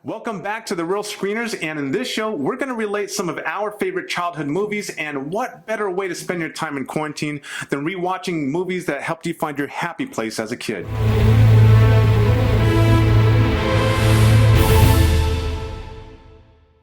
Welcome back to The Real Screeners, and in this show, we're going to relate some of our favorite childhood movies, and what better way to spend your time in quarantine than rewatching movies that helped you find your happy place as a kid.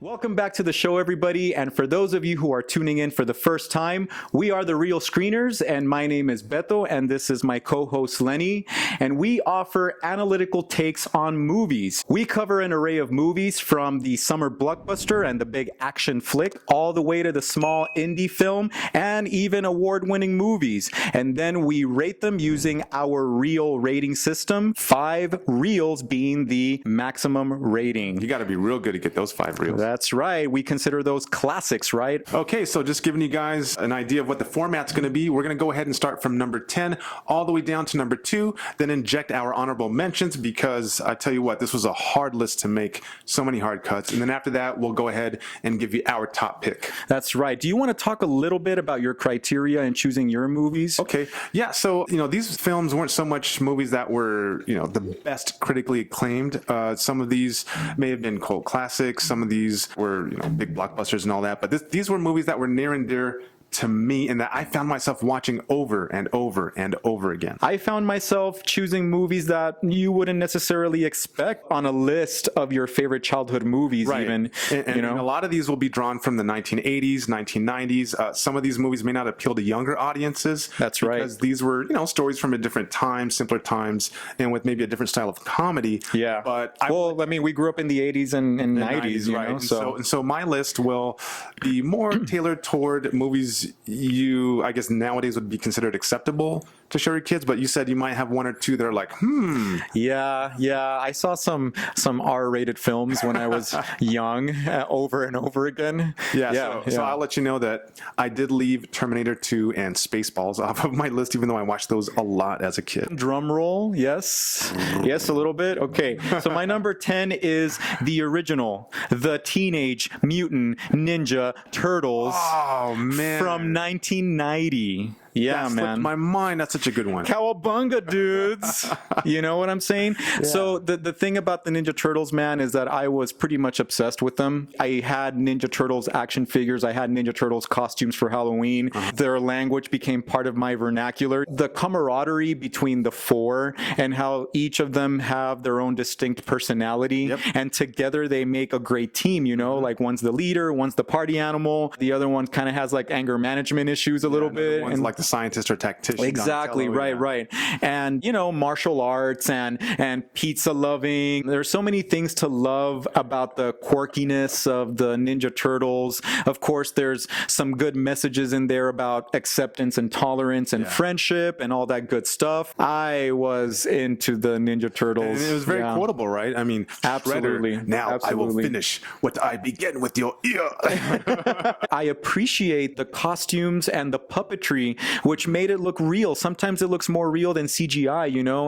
Welcome back to the show, everybody. And for those of you who are tuning in for the first time, we are The Real Screeners, and my name is Beto, and this is my co-host Lenny, and we offer analytical takes on movies. We cover an array of movies from the summer blockbuster and the big action flick, all the way to the small indie film and even award-winning movies. And then we rate them using our Real rating system, 5 reals being the maximum rating. You got to be real good to get those 5 reels. That's right. We consider those classics, right? Okay, so just giving you guys an idea of what the format's going to be, we're going to go ahead and start from number 10 all the way down to number 2, then inject our honorable mentions because I tell you what, this was a hard list to make, so many hard cuts. And then after that, we'll go ahead and give you our top pick. That's right. Do you want to talk a little bit about your criteria in choosing your movies? Okay, yeah, so, these films weren't so much movies that were, the best critically acclaimed. Some of these may have been cult classics, some of these were, big blockbusters and all that. But these were movies that were near and dear to me and that I found myself watching over and over and over again. I found myself choosing movies that you wouldn't necessarily expect on a list of your favorite childhood movies, right. Even. And a lot of these will be drawn from the 1980s, 1990s. Some of these movies may not appeal to younger audiences. That's right. Because these were, stories from a different time, simpler times, and with maybe a different style of comedy. Yeah. But we grew up in the 80s and 90s, right? So. So my list will be more tailored toward movies you, I guess, nowadays would be considered acceptable to show your kids, but you said you might have one or two that are like, Yeah. I saw some R-rated films when I was young, over and over again. So I'll let you know that I did leave Terminator 2 and Spaceballs off of my list, even though I watched those a lot as a kid. Drum roll, yes, a little bit. Okay, so my number 10 is the original, the Teenage Mutant Ninja Turtles. Oh man, from 1990. Yeah, that man. slipped my mind. That's such a good one. Cowabunga, dudes. You know what I'm saying? Yeah. So the thing about the Ninja Turtles, man, is that I was pretty much obsessed with them. I had Ninja Turtles action figures. I had Ninja Turtles costumes for Halloween. Their language became part of my vernacular. The camaraderie between the 4 and how each of them have their own distinct personality. Yep. And together they make a great team, like one's the leader, one's the party animal. The other one kind of has like anger management issues a little bit. One's like the scientist or tactician. Exactly. Right. And, martial arts and pizza loving. There's so many things to love about the quirkiness of the Ninja Turtles. Of course, there's some good messages in there about acceptance and tolerance and friendship and all that good stuff. I was into the Ninja Turtles. And it was very quotable, right? I mean, absolutely. Shredder, now I will finish what I began with your ear. I appreciate the costumes and the puppetry, which made it look real. Sometimes it looks more real than CGI,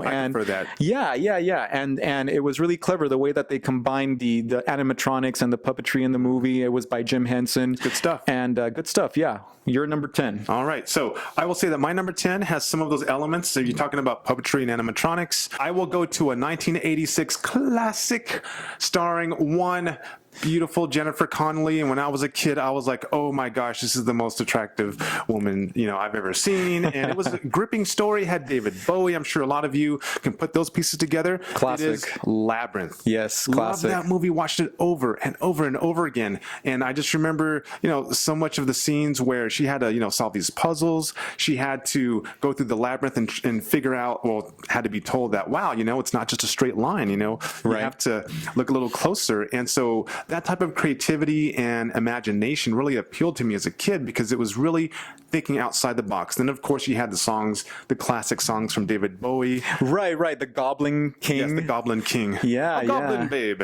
I prefer that. Yeah. And it was really clever the way that they combined the animatronics and the puppetry in the movie. It was by Jim Henson. Good stuff. And good stuff, yeah. You're number 10. All right. So I will say that my number 10 has some of those elements. So you're talking about puppetry and animatronics. I will go to a 1986 classic starring one beautiful Jennifer Connelly, and when I was a kid I was like, oh my gosh, this is the most attractive woman I've ever seen. And it was a gripping story, had David Bowie. I'm sure a lot of you can put those pieces together. Classic. It is Labyrinth. Yes, classic. Loved that movie, watched it over and over and over again, and I just remember so much of the scenes where she had to solve these puzzles. She had to go through the labyrinth and figure out, had to be told that, wow, it's not just a straight line. You have to look a little closer. And so that type of creativity and imagination really appealed to me as a kid because it was really thinking outside the box. Then, of course, you had the songs, the classic songs from David Bowie. Right. The Goblin King. Yes, the Goblin King. Yeah, Goblin Babe.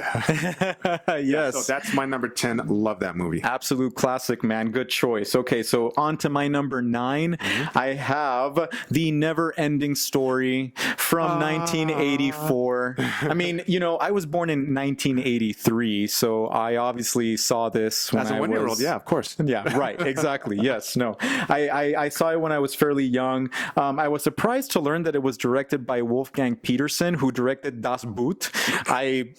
Yes. So that's my number 10. Love that movie. Absolute classic, man. Good choice. Okay, so on to my number 9. I have The Never-Ending Story from 1984. I mean, I was born in 1983, so I obviously saw this when As a I 1-year-old, was... yeah, of course. Yeah, right. Exactly. Yes. No. I saw it when I was fairly young. I was surprised to learn that it was directed by Wolfgang Petersen, who directed Das Boot. I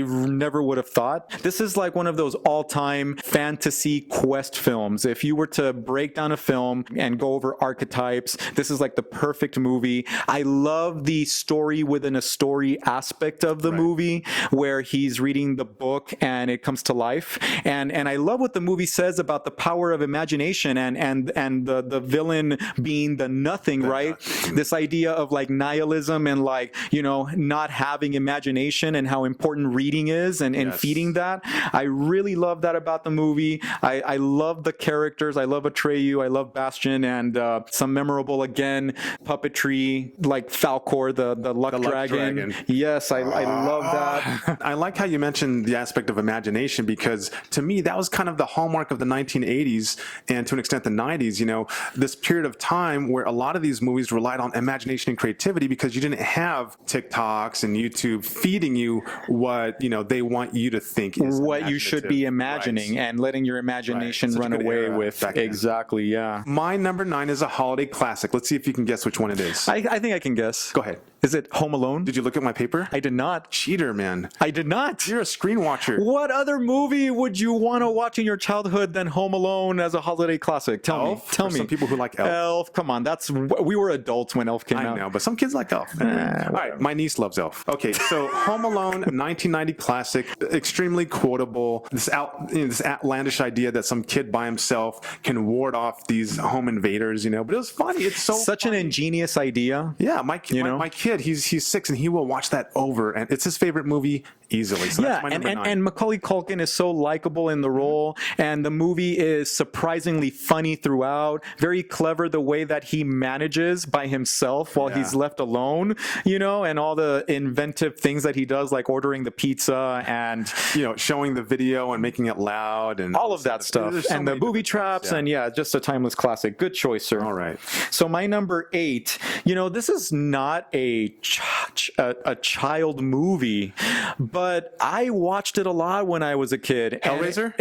never would have thought. This is like one of those all-time fantasy quest films. If you were to break down a film and go over archetypes, this is like the perfect movie. I love the story within a story aspect of the movie, where he's reading the book and it comes to life. And I love what the movie says about the power of imagination and the villain being the nothing, right? This idea of like nihilism and like, you know, not having imagination and how important reading is and feeding that. I really love that about the movie. I love the characters. I love Atreyu. I love Bastion, and some memorable, again, puppetry like Falcor, the luck dragon. Yes, I love that. I like how you mentioned the aspect of imagination, because to me, that was kind of the hallmark of the 1980s and to an extent the 90s, you know, this period of time where a lot of these movies relied on imagination and creativity, because you didn't have TikToks and YouTube feeding you what, you know, they want you to think is what you should be imagining and letting your imagination run away with. Exactly, yeah. My number 9 is a holiday classic. Let's see if you can guess which one it is. I think I can guess. Go ahead. Is it Home Alone? Did you look at my paper? I did not. Cheater, man. I did not. You're a screen watcher. What other movie would you want to watch in your childhood than Home Alone as a holiday classic? Tell me. Some people who like Elf. Elf, come on. We were adults when Elf came out. I know, but some kids like Elf. All right, my niece loves Elf. Okay, so Home Alone, 1990 classic, extremely quotable. This outlandish idea that some kid by himself can ward off these home invaders, you know. But it was funny. It's such an ingenious idea. Yeah, my kid, he's 6 and he will watch that over, and it's his favorite movie easily. So that's my number 9. And Macaulay Culkin is so likable in the role, and the movie is surprisingly funny throughout. Very clever the way that he manages by himself while he's left alone, you know, and all the inventive things that he does, like ordering the pizza and, you know, showing the video and making it loud and all of that stuff, and the booby traps, and just a timeless classic. Good choice, sir. All right. So my number 8, you know, this is not a child movie, but I watched it a lot when I was a kid. Hellraiser?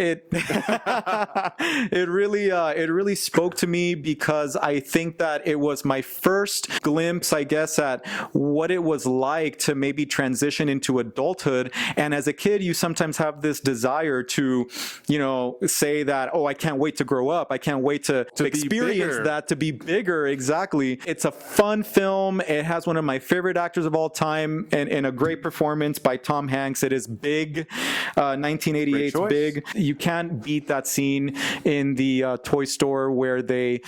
It really spoke to me, because I think that it was my first glimpse, I guess, at what it was like to maybe transition into adulthood. And as a kid, you sometimes have this desire to, you know, say that, oh, I can't wait to grow up. I can't wait to experience that, to be bigger. Exactly. It's a fun film. It has one of my favorite actors of all time, and in a great performance by Tom Hanks. It is Big, 1988's Big. You can't beat that scene in the toy store where they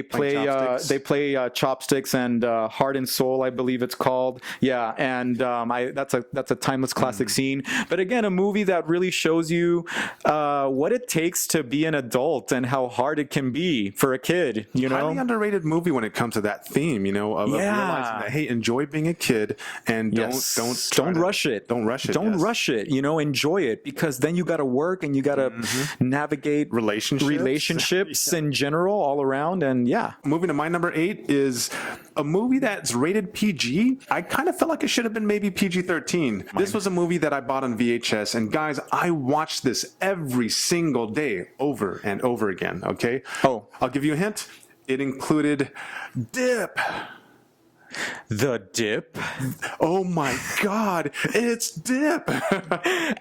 play Chopsticks and Heart and Soul, I believe it's called. Yeah, and that's a timeless classic scene. But again, a movie that really shows you what it takes to be an adult and how hard it can be for a kid. You know, highly underrated movie when it comes to that theme. You know, of realizing that, hey, enjoy being a kid and don't rush it. Don't rush it. Don't rush it. You know, enjoy it, because then you got to work and you got to navigate relationships in general all around. And moving to my number 8 is a movie that's rated PG. I kind of felt like it should have been maybe PG-13. This was a movie that I bought on VHS, and guys, I watched this every single day over and over again. Okay. Oh, I'll give you a hint. It included Dip. The Dip? Oh my God, it's Dip.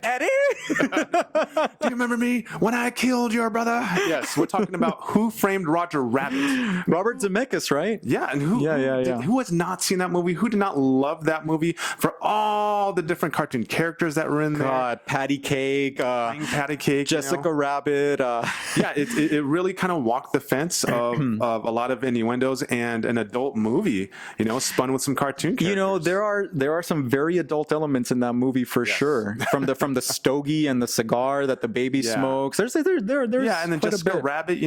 Eddie? Do you remember me when I killed your brother? Yes, we're talking about Who Framed Roger Rabbit. Robert Zemeckis, right? Yeah, and who has not seen that movie? Who did not love that movie for all the different cartoon characters that were in there? God, Patty Cake, Jessica Rabbit. Yeah, it really kind of walked the fence of a lot of innuendos and an adult movie, you know, spun with some cartoon characters. You know, there are some very adult elements in that movie for sure. From the stogie and the cigar that the baby smokes. There's and then quite a Jessica bit. Rabbit,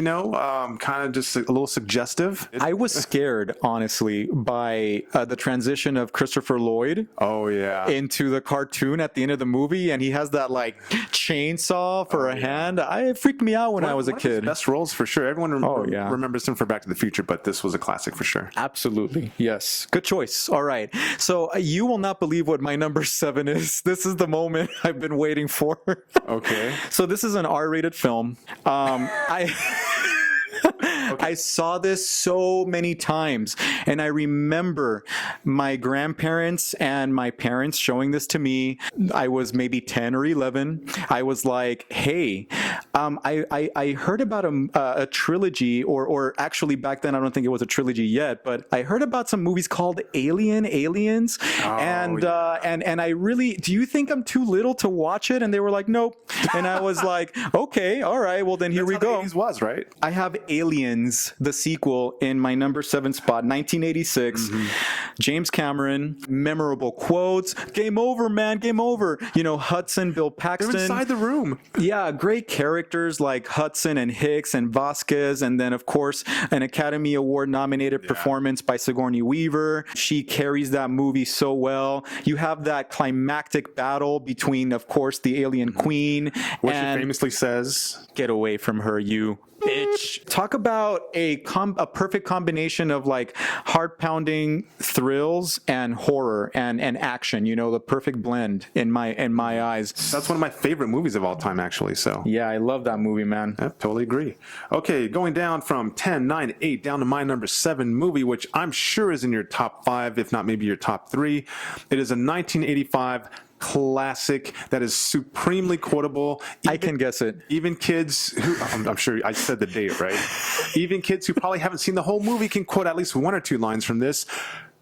kind of just a little suggestive. I was scared, honestly, by the transition of Christopher Lloyd Oh yeah. into the cartoon at the end of the movie, and he has that like chainsaw for a hand. It freaked me out when I was a One of his kid. best roles for sure. Everyone yeah. remembers him for Back to the Future, but this was a classic for sure. Absolutely. Yes. Good choice. All right. So you will not believe what my number 7 is. This is the moment I've been waiting for. Okay. So this is an R-rated film. I saw this so many times, and I remember my grandparents and my parents showing this to me. I was maybe 10 or 11. I was like, hey, I heard about a trilogy, or actually back then I don't think it was a trilogy yet, but I heard about some movies called Aliens, and I really, do you think I'm too little to watch it? And they were like, nope. And I was like, okay, all right, well then here we go. The 80s was, right? I have Aliens, the sequel, in my number 7 spot, 1986. James Cameron, memorable quotes. Game over, man, game over. Hudson, Bill Paxton. They're inside the room. Yeah, great characters like Hudson and Hicks and Vasquez. And then, of course, an Academy Award nominated performance by Sigourney Weaver. She carries that movie so well. You have that climactic battle between, of course, the alien queen. What she famously says. Get away from her, you bitch. Talk about a perfect combination of like heart-pounding thrills and horror and action. The perfect blend in my eyes. That's one of my favorite movies of all time, actually. So Yeah, I love that movie, man. I totally agree. Okay, going down from 10, 9, 8 down to my number 7 movie, which I'm sure is in your top 5, if not maybe your top 3. It is a 1985 classic that is supremely quotable. I can guess it. Even kids who, I'm sure I said the date, right? Even kids who probably haven't seen the whole movie can quote at least one or two lines from this.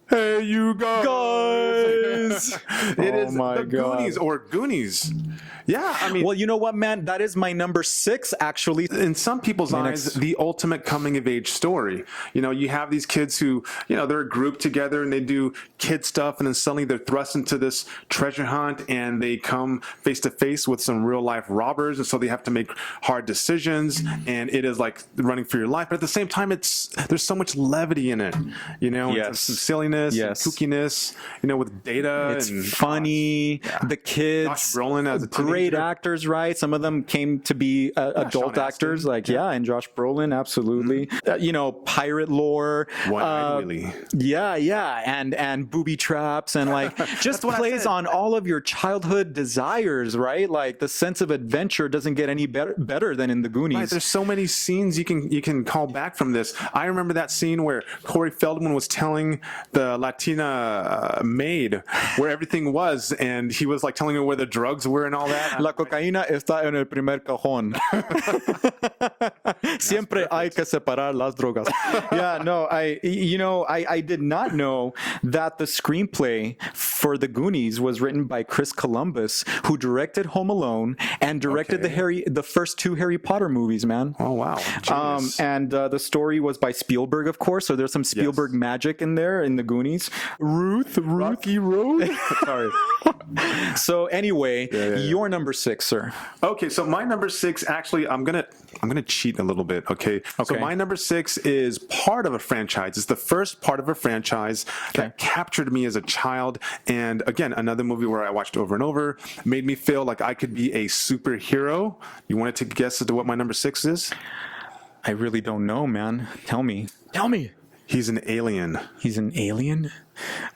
Hey, you guys! It is the Goonies or Goonies. Yeah, I mean... Well, you know what, man? That is my number 6, actually. In some people's eyes, the ultimate coming-of-age story. You have these kids who, they're grouped together and they do kid stuff, and then suddenly they're thrust into this treasure hunt, and they come face-to-face with some real-life robbers, and so they have to make hard decisions, and it is like running for your life. But at the same time, there's so much levity in it, and some silliness, and kookiness, with Data. It's and funny. The kids. Josh Brolin as a teenager. Great actors, right? Some of them came to be adult actors, and Josh Brolin, absolutely. Pirate lore. One-eyed Willy. Yeah, and booby traps, and like just plays on all of your childhood desires, right? Like the sense of adventure doesn't get any better than in the Goonies. Right, there's so many scenes you can call back from this. I remember that scene where Corey Feldman was telling the Latina maid where everything was, and he was like telling her where the drugs were and all that. La cocaína está en el primer cajón. Siempre hay que separar las drogas. Yeah, no, I did not know that the screenplay for the Goonies was written by Chris Columbus, who directed Home Alone and directed the first 2 Harry Potter movies, man. Oh, wow. And the story was by Spielberg, of course, so there's some Spielberg magic in there in the Goonies. Rocky Road? Sorry. So anyway, your number 6, sir. Okay, so my number 6, actually, I'm gonna cheat a little bit. Okay. So my number 6 is part of a franchise. It's the first part of a franchise that captured me as a child, and again, another movie where I watched over and over, made me feel like I could be a superhero. You wanted to guess as to what my number 6 is? I really don't know, man. Tell me. He's an alien. He's an alien?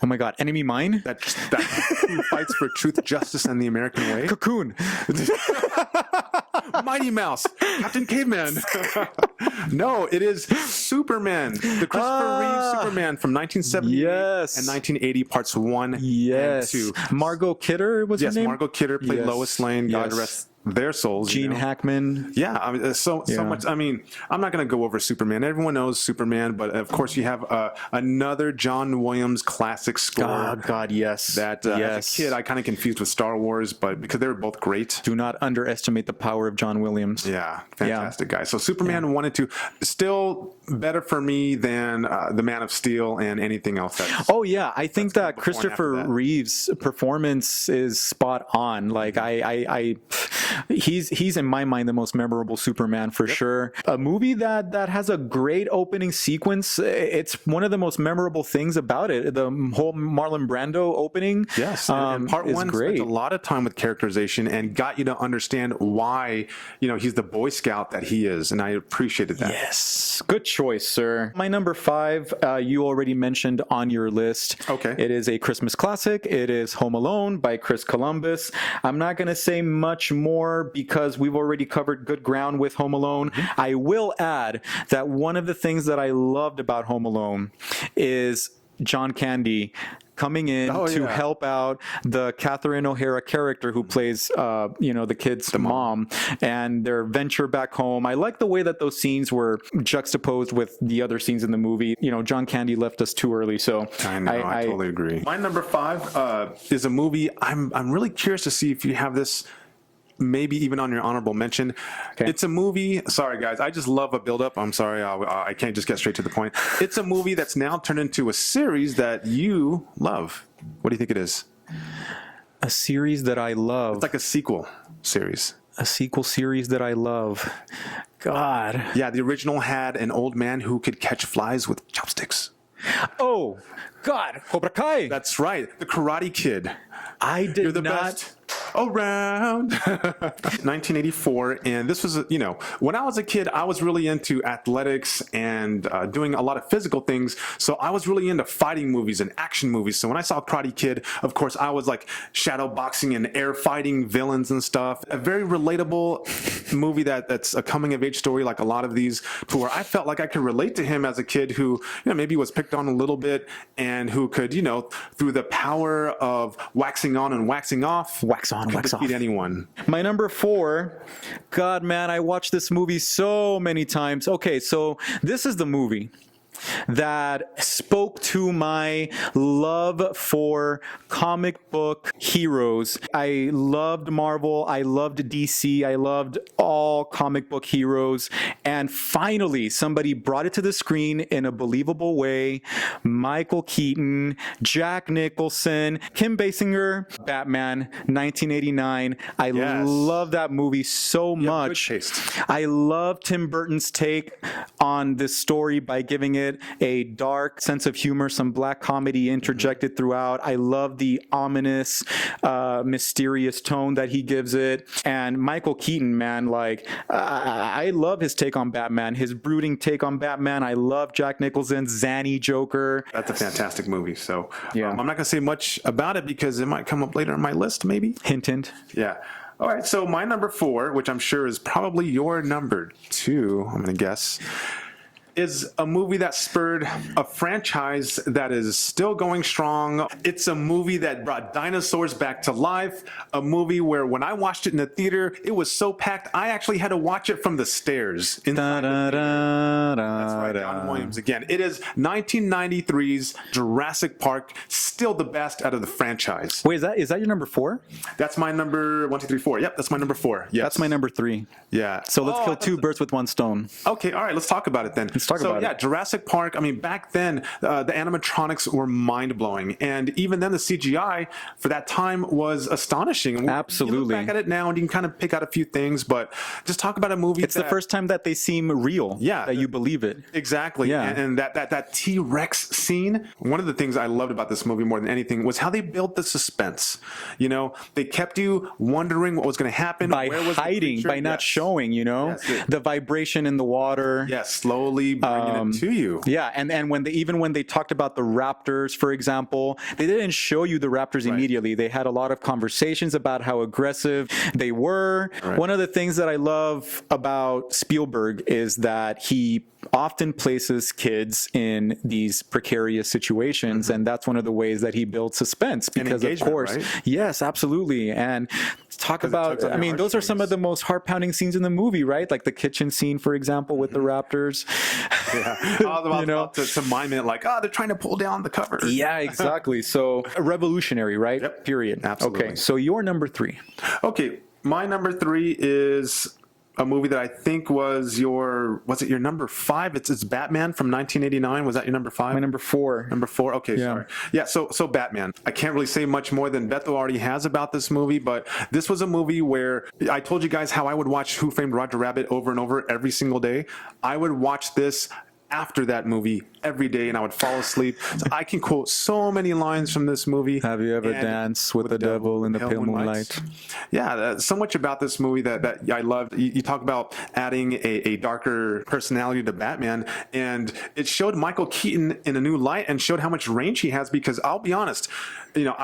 Oh my God. Enemy Mine? That who fights for truth, justice, and the American way. Cocoon. Mighty Mouse. Captain Caveman. No, it is Superman. The Christopher Reeve Superman from 1978 and 1980, parts 1 and 2. Margot Kidder was her name? Yes, Margot Kidder played Lois Lane. God rest their souls. Gene Hackman. Yeah, I mean, so much. I mean, I'm not going to go over Superman. Everyone knows Superman, but of course you have another John Williams classic score. Oh, God, yes. That as a kid I kind of confused with Star Wars, but because they were both great. Do not underestimate the power of John Williams. Yeah, fantastic guy. So Superman 1 and 2, still better for me than the Man of Steel and anything else. I think that Christopher Reeve's performance is spot on. Like he's in my mind the most memorable Superman for sure. A movie that has a great opening sequence. It's one of the most memorable things about it. The whole Marlon Brando opening. Yes, and part is one great. spent a lot of time with characterization and got you to understand why, he's the Boy Scout that he is, and I appreciated that. Yes, good choice, sir. My number 5, you already mentioned on your list. Okay. It is a Christmas classic. It is Home Alone by Chris Columbus. I'm not going to say much more because we've already covered good ground with Home Alone. Mm-hmm. I will add that one of the things that I loved about Home Alone is John Candy coming in to help out the Catherine O'Hara character who plays, the kid's mom, and their venture back home. I like the way that those scenes were juxtaposed with the other scenes in the movie. John Candy left us too early, so I totally agree. My number 5 is a movie. I'm really curious to see if you have this. Maybe even on your honorable mention. Okay. It's a movie. Sorry, guys. I just love a build-up. I'm sorry. I can't just get straight to the point. It's a movie that's now turned into a series that you love. What do you think it is? A series that I love. It's like a sequel series. A sequel series that I love. God. Yeah, the original had an old man who could catch flies with chopsticks. Oh, God. Cobra Kai. That's right. The Karate Kid. You're the best around. 1984, and this was, when I was a kid, I was really into athletics and doing a lot of physical things. So I was really into fighting movies and action movies. So when I saw Karate Kid, of course, I was like shadow boxing and air fighting villains and stuff. A very relatable movie that's a coming of age story, like a lot of these, to where I felt like I could relate to him as a kid who, maybe was picked on a little bit and who could, through the power of waxing on and waxing off, defeat anyone. My number 4, God, man, I watched this movie so many times. Okay, so this is the movie that spoke to my love for comic book heroes. I loved Marvel. I loved DC. I loved all comic book heroes. And finally, somebody brought it to the screen in a believable way. Michael Keaton, Jack Nicholson, Kim Basinger, Batman, 1989. I love that movie so much. Good taste. I love Tim Burton's take on this story by giving it a dark sense of humor, some black comedy interjected throughout. I love the ominous, mysterious tone that he gives it. And Michael Keaton, man, I love his take on Batman, his brooding take on Batman. I love Jack Nicholson's zany Joker. That's a fantastic movie. So I'm not going to say much about it because it might come up later on my list, maybe. Hint, hint. Yeah. All right. So my number 4, which I'm sure is probably your number 2, I'm going to guess, is a movie that spurred a franchise that is still going strong. It's a movie that brought dinosaurs back to life. A movie where when I watched it in the theater, it was so packed, I actually had to watch it from the stairs. That's right, John Williams again. It is 1993's Jurassic Park, still the best out of the franchise. Wait, is that your number 4? That's my number 1, 2, 3, 4. Yep, that's my number 4. Yes. That's my number 3. Yeah. So let's kill 2 birds with 1 stone. Okay, all right, let's talk about it then. Let's talk about it. Jurassic Park, back then, the animatronics were mind-blowing. And even then, the CGI for that time was astonishing. Absolutely. You look back at it now and you can kind of pick out a few things, but just talk about a movie It's the first time that they seem real. Yeah. That you believe it. Exactly. Yeah. And that T-Rex scene, one of the things I loved about this movie more than anything was how they built the suspense. They kept you wondering what was going to happen. By where was hiding, by not showing, the vibration in the water. Yes, slowly bringing it to you. Yeah, and when they talked about the raptors, for example, they didn't show you the raptors immediately. They had a lot of conversations about how aggressive they were. Right. One of the things that I love about Spielberg is that he often places kids in these precarious situations, and that's one of the ways that he builds suspense. Because of course, yes, absolutely. And talk about, those are some of the most heart-pounding scenes in the movie, right? Like the kitchen scene, for example, with the raptors. Yeah, I was about to mime it like, they're trying to pull down the cover. Yeah, exactly. So revolutionary, right? Yep. Period. Absolutely. Okay, so your number 3. Okay, my number 3 is a movie that I think was your number 5? It's Batman from 1989. Was that your number 5? My number 4. Number 4. Okay, Yeah. sorry. Yeah, so Batman. I can't really say much more than Beto already has about this movie, but this was a movie where I told you guys how I would watch Who Framed Roger Rabbit over and over every single day. I would watch this after that movie every day, and I would fall asleep. So I can quote so many lines from this movie. Have you ever danced with the devil in the pale moonlight? Yeah, so much about this movie that I loved. You talk about adding a darker personality to Batman, and it showed Michael Keaton in a new light and showed how much range he has, because I'll be honest,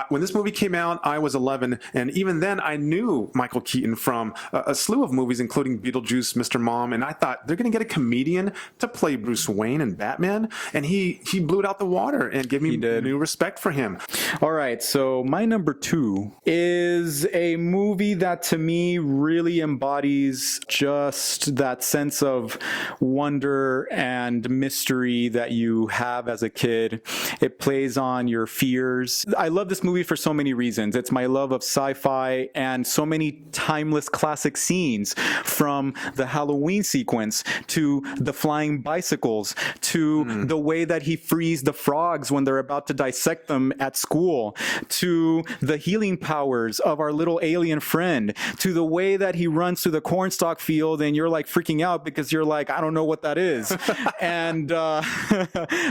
when this movie came out, I was 11, and even then I knew Michael Keaton from a slew of movies, including Beetlejuice, Mr. Mom, and I thought they're going to get a comedian to play Bruce Wayne and Batman, and he blew it out the water and gave me new respect for him. All right, so my number 2 is a movie that to me really embodies just that sense of wonder and mystery that you have as a kid. It plays on your fears. I love this movie for so many reasons. It's my love of sci-fi and so many timeless classic scenes, from the Halloween sequence to the flying bicycles to the way that he frees the frogs when they're about to dissect them at school, to the healing powers of our little alien friend, to the way that he runs through the cornstalk field and you're like freaking out because you're like, I don't know what that is. And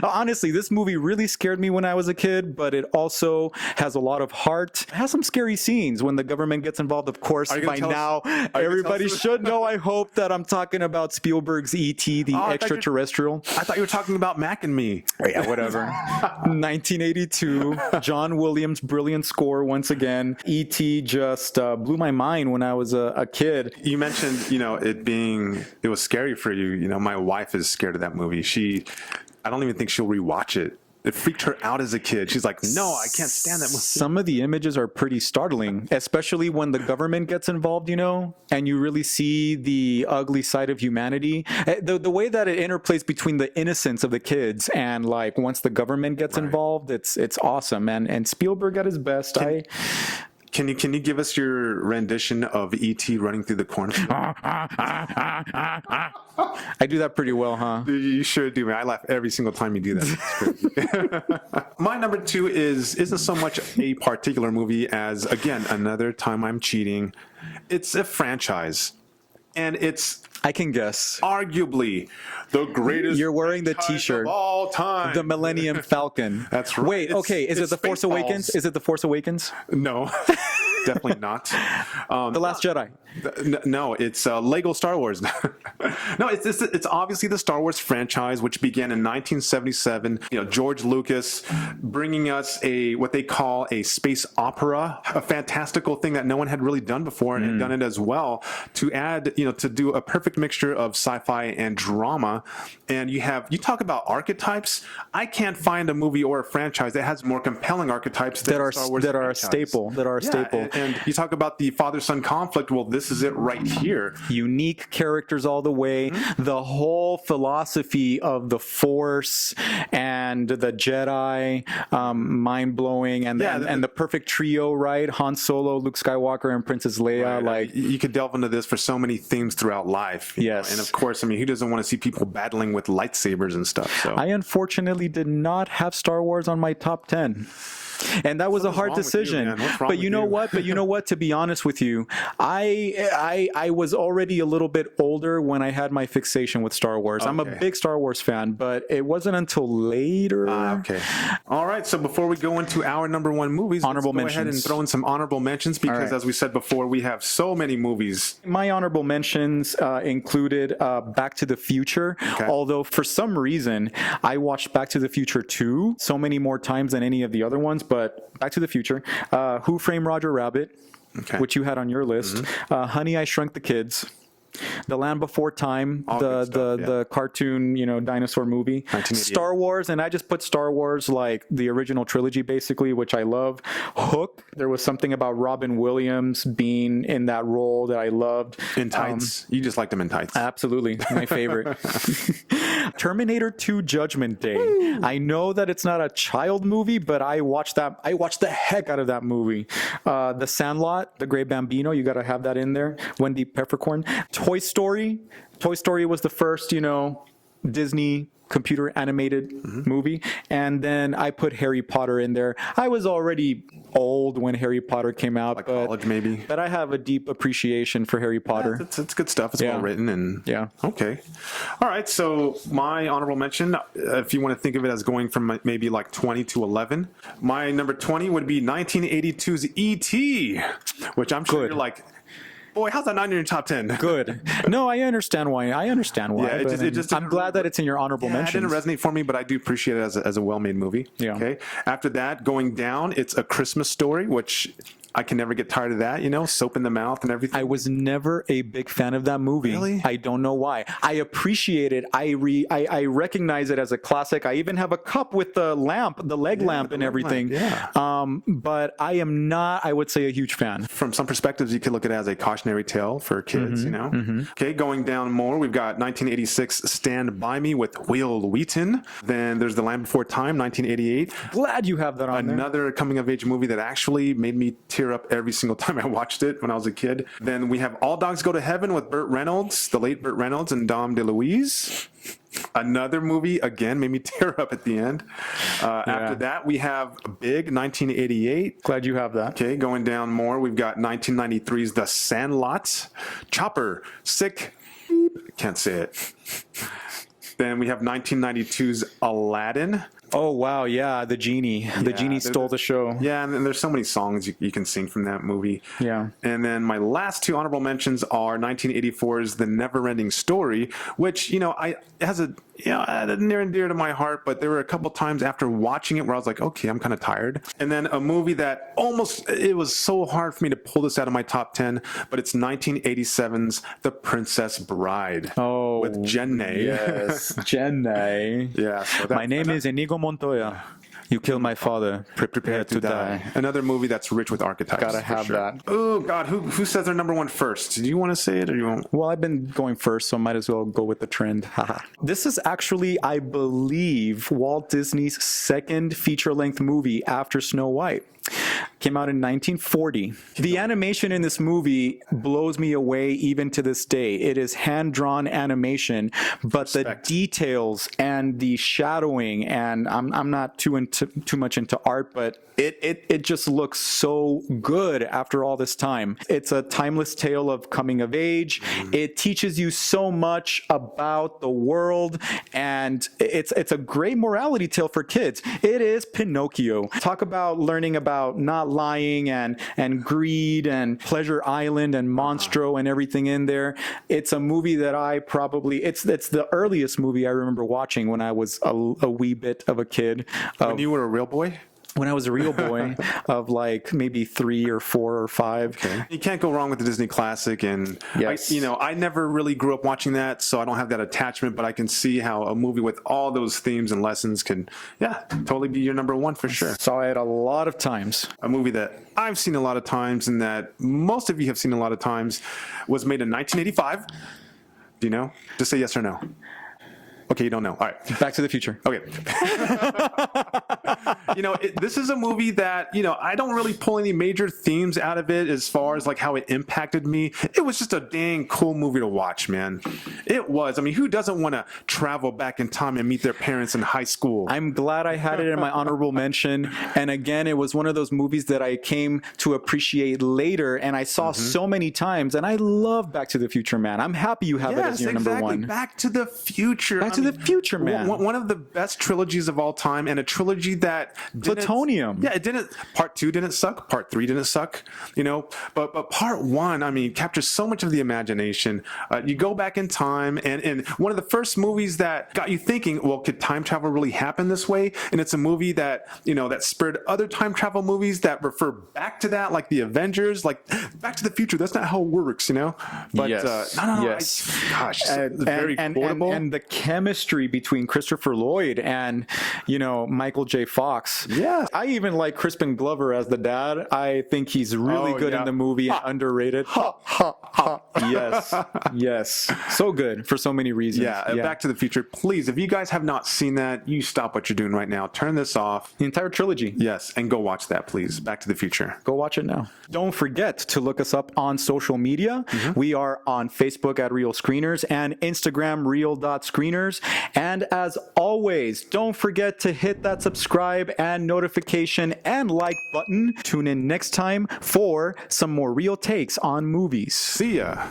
honestly, this movie really scared me when I was a kid, but it also has a lot of heart. It has some scary scenes when the government gets involved. Of course, by now, everybody should know, I hope, that I'm talking about Spielberg's E.T., the extraterrestrial. I thought you were talking about Mac and Me. Oh, yeah, whatever. 1982, John Williams' brilliant score once again. E.T. just blew my mind when I was a kid. You mentioned, it was scary for you. My wife is scared of that movie. I don't even think she'll rewatch it. It freaked her out as a kid. She's like, no, I can't stand that movie. Some of the images are pretty startling, especially when the government gets involved, and you really see the ugly side of humanity. The way that it interplays between the innocence of the kids and like once the government gets involved, it's awesome. And Spielberg at his best. Can you give us your rendition of E.T. running through the cornfield? I do that pretty well, huh? You sure do, man. I laugh every single time you do that. My number 2 isn't so much a particular movie as, again, another time I'm cheating. It's a franchise. And it's, I can guess, arguably the greatest. You're wearing the T-shirt of all time. The Millennium Falcon. That's right. Wait, okay. Is it The Force Awakens? Is it The Force Awakens? No, definitely not. The Last Jedi. No, it's Lego Star Wars. No, it's obviously the Star Wars franchise, which began in 1977. George Lucas bringing us what they call a space opera, a fantastical thing that no one had really done before, and had done it as well, to add, to do a perfect mixture of sci-fi and drama. And you talk about archetypes. I can't find a movie or a franchise that has more compelling archetypes than Star Wars that are a staple. And you talk about the father-son conflict. Well, this is it right here. Unique characters all the way. The whole philosophy of the Force and the Jedi, mind-blowing. And the perfect trio, right? Han Solo, Luke Skywalker, and Princess Leia. Right. You could delve into this for so many themes throughout life. Yes. And of course, who doesn't want to see people battling with lightsabers and stuff? So I unfortunately did not have Star Wars on my top 10. And that was a hard decision. But you know what? To be honest with you, I was already a little bit older when I had my fixation with Star Wars. Okay. I'm a big Star Wars fan, but it wasn't until later. Okay. All right. So before we go into our number 1 movies, let's go ahead and throw in some honorable mentions, because as we said before, we have so many movies. My honorable mentions included Back to the Future. Okay. Although for some reason, I watched Back to the Future 2 so many more times than any of the other ones. But Back to the Future, Who Framed Roger Rabbit, which you had on your list, Honey, I Shrunk the Kids, The Land Before Time, the cartoon, dinosaur movie, Star Wars, and I just put Star Wars like the original trilogy basically, which I love. Hook, there was something about Robin Williams being in that role that I loved. In tights. You just liked him in tights. Absolutely, my favorite. Terminator 2 Judgment Day. Woo! I know that it's not a child movie, but I watched the heck out of that movie. The Sandlot, The Great Bambino, you got to have that in there. Wendy Peppercorn. Toy Story. Toy Story was the first, Disney computer animated movie. And then I put Harry Potter in there. I was already old when Harry Potter came out. Like college, maybe. But I have a deep appreciation for Harry Potter. Yeah, it's good stuff. It's well written. And yeah. Okay. All right. So my honorable mention, if you want to think of it as going from maybe like 20 to 11, my number 20 would be 1982's E.T., which I'm sure you're like, boy, how's that not in your top 10? Good. No, I understand why. Yeah, it just I'm glad that it's in your honorable mentions. It didn't resonate for me, but I do appreciate it as a well-made movie. Yeah. Okay. After that, going down, it's A Christmas Story, which I can never get tired of that, soap in the mouth and everything. I was never a big fan of that movie. Really? I don't know why. I appreciate it. I recognize it as a classic. I even have a cup with the lamp, the leg lamp and everything. But I am not, I would say, a huge fan. From some perspectives, you could look at it as a cautionary tale for kids, Okay, going down more, we've got 1986 Stand By Me with Will Wheaton. Then there's The Land Before Time, 1988. Glad you have that on there. Another coming-of-age movie that actually made me tear up every single time I watched it when I was a kid. Then we have All Dogs Go to Heaven with Burt Reynolds, the late Burt Reynolds and Dom DeLuise. Another movie, again, made me tear up at the end. After that, we have Big, 1988. Glad you have that. Okay, going down more, we've got 1993's The Sandlot, Chopper, Sick, can't say it. Then we have 1992's Aladdin. Oh, wow. Yeah. The Genie. The Genie stole the show. Yeah. And there's so many songs you can sing from that movie. Yeah. And then my last two honorable mentions are 1984's The Neverending Story, which, it has a near and dear to my heart, but there were a couple times after watching it where I was like, okay, I'm kind of tired. And then a movie that it was so hard for me to pull this out of my top 10, but it's 1987's The Princess Bride. Oh. With Jenna. Yes. Jenna. Yeah. So my name is Inigo Montoya. You killed my father. Prepare to die. Another movie that's rich with archetypes. Gotta have that. Oh, God. Who says their number one first? Do you want to say it or you won't? Well, I've been going first, so I might as well go with the trend. This is actually, I believe, Walt Disney's second feature-length movie after Snow White. Came out in 1940. The animation in this movie blows me away even to this day. It is hand-drawn animation, but the details and the shadowing, and I'm not too much into art, but it just looks so good after all this time. It's a timeless tale of coming of age. It teaches you so much about the world, and it's a great morality tale for kids. It is Pinocchio. Talk about learning about not lying and greed and Pleasure Island and Monstro and everything in there. It's a movie that it's the earliest movie I remember watching when I was a wee bit of a kid. When you were a real boy? When I was a real boy of like maybe 3 or 4 or 5. Okay. You can't go wrong with the Disney classic. And yes. I never really grew up watching that, so I don't have that attachment, but I can see how a movie with all those themes and lessons can, totally be your number one for sure. Saw it a lot of times. A movie that I've seen a lot of times and that most of you have seen a lot of times was made in 1985. Do you know? Just say yes or no. Okay, you don't know. All right. Back to the Future. Okay. This is a movie that, I don't really pull any major themes out of it as far as like how it impacted me. It was just a dang cool movie to watch, man. It was. I mean, who doesn't want to travel back in time and meet their parents in high school? I'm glad I had it in my honorable mention. And again, it was one of those movies that I came to appreciate later and I saw so many times. And I love Back to the Future, man. I'm happy you have it as your number one. Back to the Future. Back to the Future, man. One of the best trilogies of all time, and a trilogy that Plutonium. Yeah, it didn't. Part 2 didn't suck. Part 3 didn't suck. But part 1, I mean, captures so much of the imagination. You go back in time, and one of the first movies that got you thinking, well, could time travel really happen this way? And it's a movie that that spurred other time travel movies that refer back to that, like the Avengers, like Back to the Future. That's not how it works, But yes. No. Yes. It's very quotable. And the chemistry between Christopher Lloyd and Michael J. Fox. Yes. Yeah. I even like Crispin Glover as the dad. I think he's really good in the movie and underrated. Yes. Yes. So good for so many reasons. Yeah, Back to the Future. Please, if you guys have not seen that, you stop what you're doing right now. Turn this off. The entire trilogy. Yes, and go watch that, please. Back to the Future. Go watch it now. Don't forget to look us up on social media. We are on Facebook at Real Screeners and Instagram real.screeners. And as always, don't forget to hit that subscribe and notification and like button. Tune in next time for some more real takes on movies. See ya.